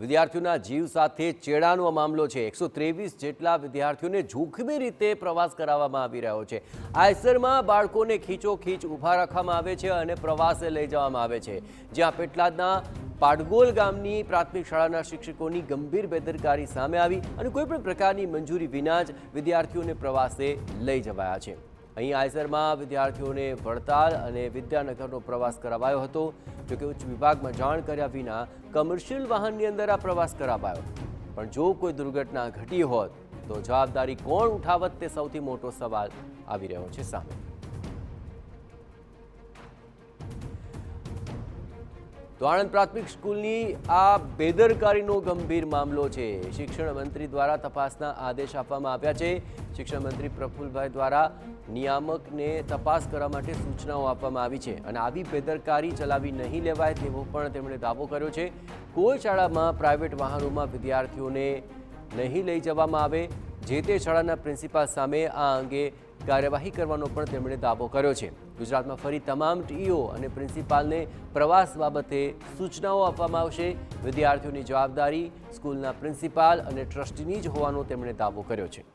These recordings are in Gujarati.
વિદ્યાર્થીઓના જીવ સાથે ચેડાનો મામલો છે। 123 જેટલા વિદ્યાર્થીઓને જોખમી રીતે પ્રવાસ કરાવવામાં આવી રહ્યો છે। આયસરમાં બાળકોને ખીચોખીચ ઊભા રાખવામાં આવે છે અને પ્રવાસે લઈ જવામાં આવે છે, જ્યાં પેટલાદના પાડગોલ ગામની પ્રાથમિક શાળાના શિક્ષકોની ગંભીર બેદરકારી સામે આવી અને કોઈપણ પ્રકારની મંજૂરી વિના જ વિદ્યાર્થીઓને પ્રવાસે લઈ જવાયા છે। અહીં આયસરમાં વિદ્યાર્થીઓને વડતાલ અને વિદ્યાનગરનો પ્રવાસ કરાવાયો હતો, જોકે ઉચ્ચ વિભાગમાં જાણ કર્યા વિના કમર્શિયલ વાહનની અંદર આ પ્રવાસ કરાવાયો। પણ જો કોઈ દુર્ઘટના ઘટી હોત તો જવાબદારી કોણ ઉઠાવત તે સૌથી મોટો સવાલ આવી રહ્યો છે સામે। તો આણંદ પ્રાથમિક સ્કૂલની આ બેદરકારીનો ગંભીર મામલો છે। શિક્ષણ મંત્રી દ્વારા તપાસના આદેશ આપવામાં આવ્યા છે। શિક્ષણ મંત્રી પ્રફુલભાઈ દ્વારા નિયામકને તપાસ કરવા માટે સૂચનાઓ આપવામાં આવી છે અને આવી બેદરકારી ચલાવી નહીં લેવાય તેવો પણ તેમણે દાવો કર્યો છે। કોઈ શાળામાં પ્રાઇવેટ વાહનોમાં વિદ્યાર્થીઓને નહીં લઈ જવામાં આવે, જે તે શાળાના પ્રિન્સિપાલ સામે આ અંગે કાર્યવાહી કરવાનો પણ તેમણે દાવો કર્યો છે। ગુજરાતમાં ફરી તમામ ટીઓ અને પ્રિન્સિપાલને પ્રવાસ બાબતે સૂચનાઓ આપવામાં આવશે। વિદ્યાર્થીઓની જવાબદારી સ્કૂલના પ્રિન્સિપાલ અને ટ્રસ્ટીની જ હોવાનો તેમણે દાવો કર્યો છે।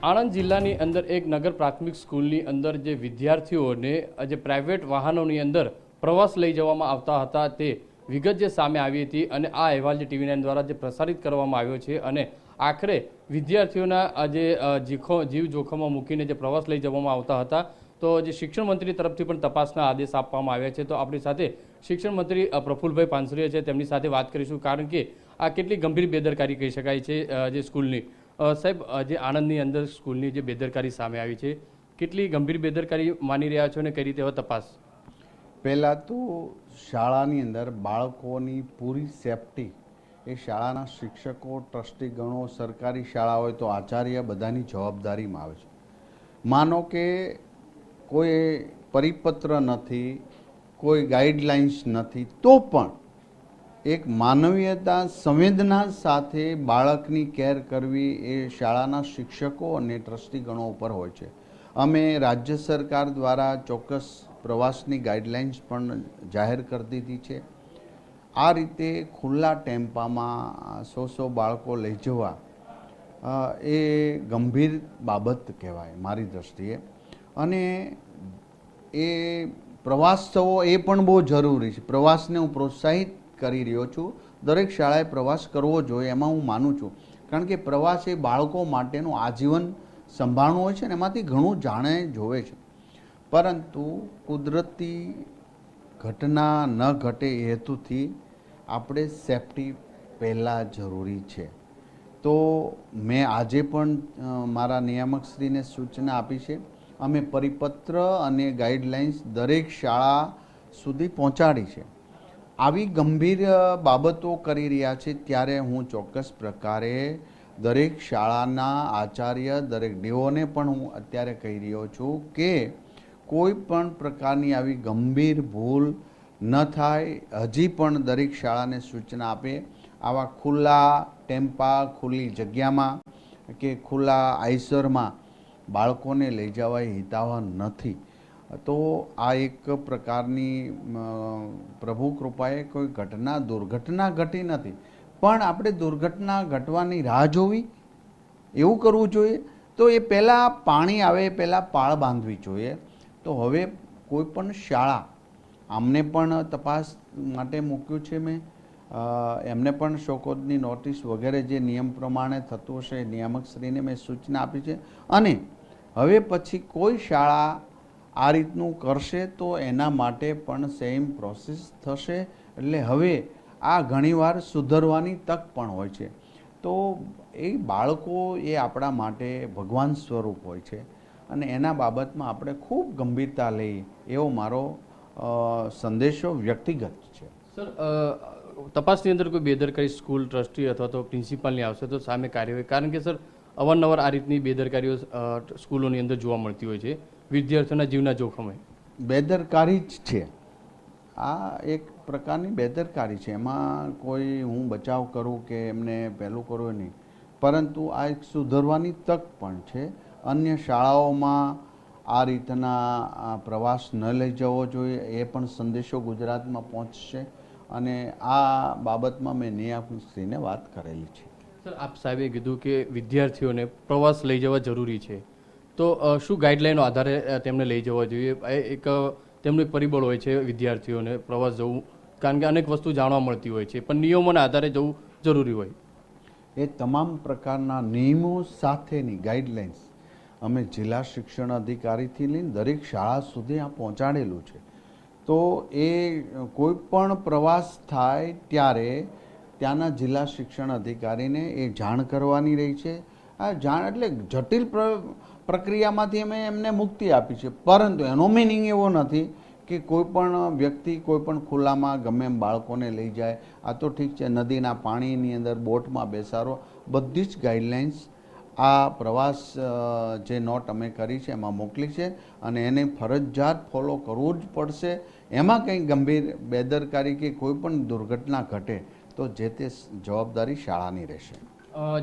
આણંદ જિલ્લાની અંદર એક નગર પ્રાથમિક સ્કૂલની અંદર જે વિદ્યાર્થીઓને જે પ્રાઇવેટ વાહનોની અંદર પ્રવાસ લઈ જવામાં આવતા હતા તે વિગત જે સામે આવી હતી અને આ અહેવાલ જે TV9 દ્વારા જે પ્રસારિત કરવામાં આવ્યો છે અને આખરે વિદ્યાર્થીઓના જે જીવ જોખમમાં મૂકીને જે પ્રવાસ લઈ જવામાં આવતા હતા તો જે શિક્ષણ મંત્રી તરફથી પણ તપાસના આદેશ આપવામાં આવ્યા છે। તો આપણી સાથે શિક્ષણ મંત્રી પ્રફુલભાઈ પાનસરિયા છે, તેમની સાથે વાત કરીશું, કારણ કે આ કેટલી ગંભીર બેદરકારી કહી શકાય છે જે સ્કૂલની। સાહેબ, જે આણંદની અંદર સ્કૂલની જે બેદરકારી સામે આવી છે, કેટલી ગંભીર બેદરકારી માની રહ્યા છો અને કઈ રીતે હવે તપાસ? પહેલાં તો શાળાની અંદર બાળકોની પૂરી સેફટી એ શાળાના શિક્ષકો, ટ્રસ્ટીગણો, સરકારી શાળા હોય તો આચાર્ય બધાની જવાબદારીમાં આવે છે। માનો કે કોઈ પરિપત્ર નથી, કોઈ ગાઈડલાઇન્સ નથી, તો પણ એક માનવીયતા, સંવેદના સાથે બાળકની કેર કરવી એ શાળાના શિક્ષકો અને ટ્રસ્ટીગણો ઉપર હોય છે। અમે રાજ્ય સરકાર દ્વારા ચોક્કસ પ્રવાસની ગાઈડલાઇન્સ પણ જાહેર કરી દીધી છે। આ રીતે ખુલ્લા ટેમ્પામાં 100 બાળકો લઈ જવા એ ગંભીર બાબત કહેવાય મારી દૃષ્ટિએ, અને એ પ્રવાસ થવો એ પણ બહુ જરૂરી છે। પ્રવાસને હું પ્રોત્સાહિત કરી રહ્યો છું, દરેક શાળાએ પ્રવાસ કરવો જોઈએ એમાં હું માનું છું, કારણ કે પ્રવાસ એ બાળકો માટેનું આજીવન સંભાળવું હોય છે ને એમાંથી ઘણું જાણે જોવે છે। પરંતુ કુદરતી ઘટના ન ઘટે એ હેતુથી આપણે સેફટી પહેલાં જરૂરી છે। તો મેં આજે પણ મારા નિયામકશ્રીને સૂચના આપી છે, અમે પરિપત્ર અને ગાઈડલાઇન્સ દરેક શાળા સુધી પહોંચાડી છે। આવી ગંભીર બાબતો કરી રહ્યા છે ત્યારે હું ચોક્કસ પ્રકારે દરેક શાળાના આચાર્ય, દરેક ડીઓને પણ હું અત્યારે કહી રહ્યો છું કે કોઈ પણ પ્રકારની આવી ગંભીર ભૂલ ન થાય। હજી પણ દરેક શાળાને સૂચના આપે, આવા ખુલ્લા ટેમ્પા, ખુલ્લી જગ્યામાં કે ખુલ્લા આયસરમાં બાળકોને લઈ જવા એ હિતાવહ નથી। તો આ એક પ્રકારની પ્રભુ કૃપાએ કોઈ દુર્ઘટના ઘટી નથી, પણ આપણે દુર્ઘટના ઘટવાની રાહ જોવી એવું કરવું જોઈએ તો એ પહેલાં પાણી આવે એ પહેલાં પાળ બાંધવી જોઈએ। તો હવે કોઈ પણ શાળા, આમને પણ તપાસ માટે મૂક્યું છે મેં, એમને પણ શોકોદની નોટિસ વગેરે જે નિયમ પ્રમાણે થતું હશે નિયામકશ્રીને મેં સૂચના આપી છે, અને હવે પછી કોઈ શાળા આ રીતનું કરશે તો એના માટે પણ સેમ પ્રોસેસ થશે। એટલે હવે આ ઘણીવાર સુધરવાની તક પણ હોય છે। તો એ બાળકો એ આપણા માટે ભગવાન સ્વરૂપ હોય છે અને એના બાબતમાં આપણે ખૂબ ગંભીરતા લઈ એવો મારો સંદેશો વ્યક્તિગત છે। સર, તપાસની અંદર કોઈ બેદરકારી સ્કૂલ ટ્રસ્ટી અથવા તો પ્રિન્સિપાલની આવશે તો સામે કાર્યવાહી, કારણ કે સર અવારનવાર આ રીતની બેદરકારીઓ સ્કૂલોની અંદર જોવા મળતી હોય છે, વિદ્યાર્થીઓના જીવના જોખમે। બેદરકારી જ છે, આ એક પ્રકારની બેદરકારી છે, એમાં કોઈ હું બચાવ કરું કે એમને પહેલું કરું નહીં, પરંતુ આ એક સુધરવાની તક પણ છે અન્ય શાળાઓમાં આ રીતના પ્રવાસ ન લઈ જવો જોઈએ એ પણ સંદેશો ગુજરાતમાં પહોંચશે અને આ બાબતમાં મેં નિયામકશ્રીને વાત કરેલી છે. સર, આપ સાહેબે કીધું કે વિદ્યાર્થીઓને પ્રવાસ લઈ જવા જરૂરી છે, તો શું ગાઈડલાઈનો આધારે તેમને લઈ જવા જોઈએ? એક તેમનું એક પરિબળ હોય છે વિદ્યાર્થીઓને પ્રવાસ જવું, કારણ કે અનેક વસ્તુ જાણવા મળતી હોય છે, પણ નિયમોના આધારે જવું જરૂરી હોય. એ તમામ પ્રકારના નિયમો સાથેની ગાઈડલાઇન્સ અમે જિલ્લા શિક્ષણ અધિકારીથી લઈને દરેક શાળા સુધી આ પહોંચાડેલું છે. તો એ કોઈ પણ પ્રવાસ થાય ત્યારે ત્યાંના જિલ્લા શિક્ષણ અધિકારીને એ જાણ કરવાની રહી છે. આ જાણ એટલે જટિલ પ્રક્રિયામાંથી અમે એમને મુક્તિ આપી છે, પરંતુ એનો મિનિંગ એવો નથી કે કોઈ પણ વ્યક્તિ કોઈ પણ ખુલ્લામાં ગમે એમ બાળકોને લઈ જાય. આ તો ઠીક છે, નદીના પાણીની અંદર બોટમાં બેસાડો, બધી જ ગાઈડલાઇન્સ આ પ્રવાસ જે નોટ અમે કરી છે એમાં મોકલી છે અને એને ફરજિયાત ફોલો કરવું જ પડશે. એમાં કંઈ ગંભીર બેદરકારી કે કોઈ પણ દુર્ઘટના ઘટે તો જે તે જવાબદારી શાળાની રહેશે.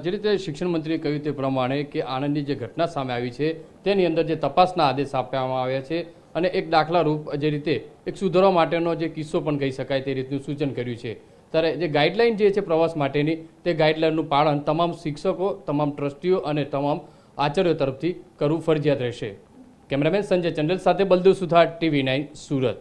જે રીતે શિક્ષણ મંત્રીએ કહ્યું તે પ્રમાણે કે આણંદની જે ઘટના સામે આવી છે તેની અંદર જે તપાસના આદેશ આપવામાં આવ્યા છે અને એક દાખલારૂપ જે રીતે એક સુધારવા માટેનો જે કિસ્સો પણ કહી શકાય તે રીતનું સૂચન કર્યું છે, ત્યારે જે ગાઈડલાઈન જે છે પ્રવાસ માટેની તે ગાઈડલાઈનનું પાલન તમામ શિક્ષકો, તમામ ટ્રસ્ટીઓ અને તમામ આચાર્યો તરફથી કરવું ફરજિયાત રહેશે. કેમેરામેન સંજય ચંડલ સાથે બલદેવ સુથાર, TV9 સુરત.